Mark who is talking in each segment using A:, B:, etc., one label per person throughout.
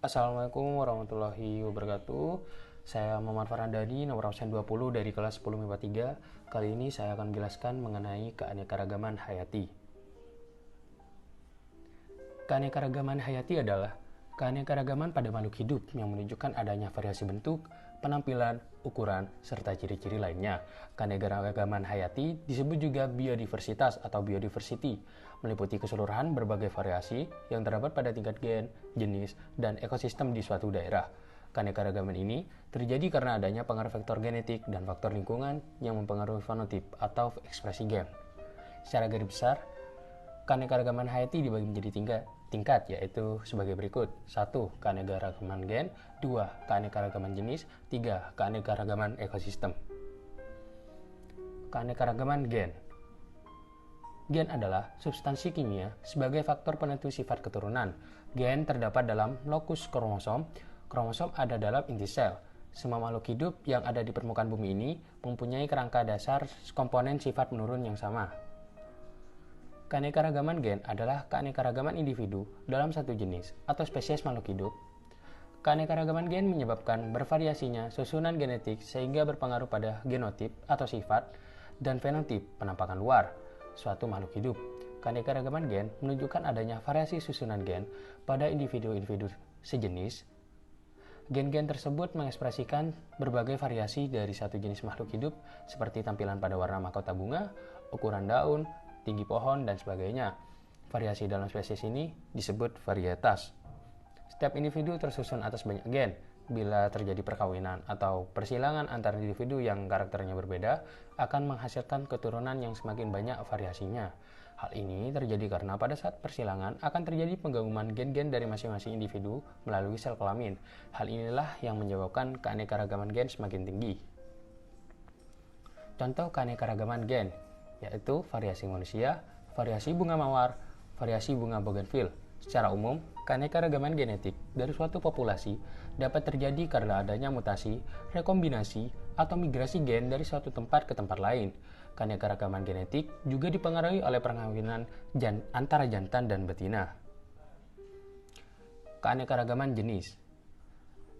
A: Assalamualaikum warahmatullahi wabarakatuh. Saya Muhammad Farhandadi, nomor absen 20 dari kelas 10 MIPA 3. Kali ini saya akan menjelaskan mengenai keanekaragaman hayati. Keanekaragaman hayati adalah keanekaragaman pada makhluk hidup yang menunjukkan adanya variasi bentuk, penampilan, ukuran, serta ciri-ciri lainnya. Keanekaragaman hayati disebut juga biodiversitas atau biodiversity, meliputi keseluruhan berbagai variasi yang terdapat pada tingkat gen, jenis, dan ekosistem di suatu daerah. Keanekaragaman ini terjadi karena adanya pengaruh faktor genetik dan faktor lingkungan yang mempengaruhi fenotip atau ekspresi gen. Secara garis besar, keanekaragaman hayati dibagi menjadi tingkat yaitu sebagai berikut. 1. Keanekaragaman gen. 2. Keanekaragaman jenis. 3. Keanekaragaman ekosistem. Keanekaragaman gen. Gen adalah substansi kimia sebagai faktor penentu sifat keturunan. Gen terdapat dalam lokus kromosom. Kromosom ada dalam inti sel. Semua makhluk hidup yang ada di permukaan bumi ini mempunyai kerangka dasar komponen sifat menurun yang sama. Keanekaragaman gen adalah keanekaragaman individu dalam satu jenis atau spesies makhluk hidup. Keanekaragaman gen menyebabkan bervariasinya susunan genetik sehingga berpengaruh pada genotip atau sifat dan fenotip penampakan luar suatu makhluk hidup. Keanekaragaman gen menunjukkan adanya variasi susunan gen pada individu-individu sejenis. Gen-gen tersebut mengekspresikan berbagai variasi dari satu jenis makhluk hidup seperti tampilan pada warna mahkota bunga, ukuran daun, tinggi pohon, dan sebagainya. Variasi dalam spesies ini disebut varietas. Setiap individu tersusun atas banyak gen. Bila terjadi perkawinan atau persilangan antar individu yang karakternya berbeda, akan menghasilkan keturunan yang semakin banyak variasinya. Hal ini terjadi karena pada saat persilangan akan terjadi penggabungan gen-gen dari masing-masing individu melalui sel kelamin. Hal inilah yang menyebabkan keanekaragaman gen semakin tinggi. Contoh keanekaragaman gen yaitu variasi manusia, variasi bunga mawar, variasi bunga bougainville. Secara umum, keanekaragaman genetik dari suatu populasi dapat terjadi karena adanya mutasi, rekombinasi, atau migrasi gen dari suatu tempat ke tempat lain. Keanekaragaman genetik juga dipengaruhi oleh perkawinan antara jantan dan betina. Keanekaragaman jenis.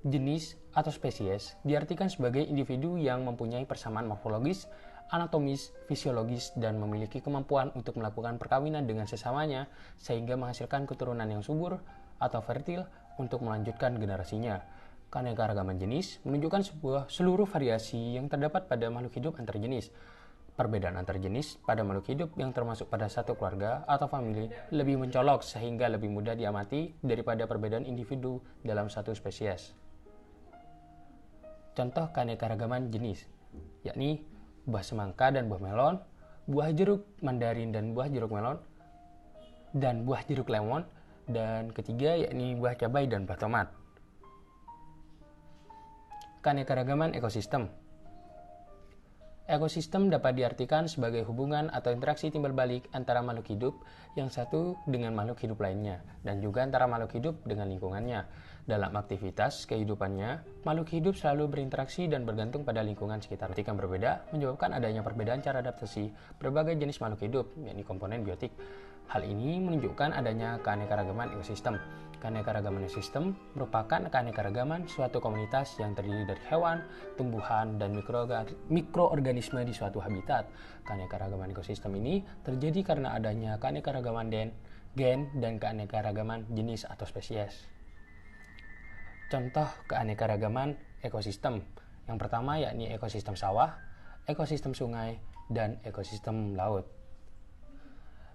A: Jenis atau spesies diartikan sebagai individu yang mempunyai persamaan morfologis, anatomis, fisiologis, dan memiliki kemampuan untuk melakukan perkawinan dengan sesamanya sehingga menghasilkan keturunan yang subur atau fertil untuk melanjutkan generasinya. Keanekaragaman jenis menunjukkan seluruh variasi yang terdapat pada makhluk hidup antar jenis. Perbedaan antar jenis pada makhluk hidup yang termasuk pada satu keluarga atau famili lebih mencolok sehingga lebih mudah diamati daripada perbedaan individu dalam satu spesies. Contoh keanekaragaman jenis, yakni buah semangka dan buah melon, buah jeruk mandarin dan buah jeruk melon, dan buah jeruk lemon, dan ketiga yakni buah cabai dan buah tomat. Keanekaragaman ekosistem. Ekosistem dapat diartikan sebagai hubungan atau interaksi timbal balik antara makhluk hidup yang satu dengan makhluk hidup lainnya, dan juga antara makhluk hidup dengan lingkungannya. Dalam aktivitas kehidupannya, makhluk hidup selalu berinteraksi dan bergantung pada lingkungan sekitar. Ketika berbeda, menyebabkan adanya perbedaan cara adaptasi berbagai jenis makhluk hidup, yakni komponen biotik. Hal ini menunjukkan adanya keanekaragaman ekosistem. Keanekaragaman ekosistem merupakan keanekaragaman suatu komunitas yang terdiri dari hewan, tumbuhan, dan mikroorganisme di suatu habitat. Keanekaragaman ekosistem ini terjadi karena adanya keanekaragaman gen dan keanekaragaman jenis atau spesies. Contoh keanekaragaman ekosistem. Yang pertama yakni ekosistem sawah, ekosistem sungai, dan ekosistem laut.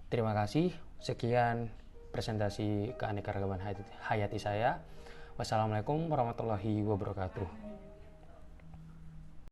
A: Terima kasih. Sekian presentasi keanekaragaman hayati saya. Wassalamualaikum warahmatullahi wabarakatuh.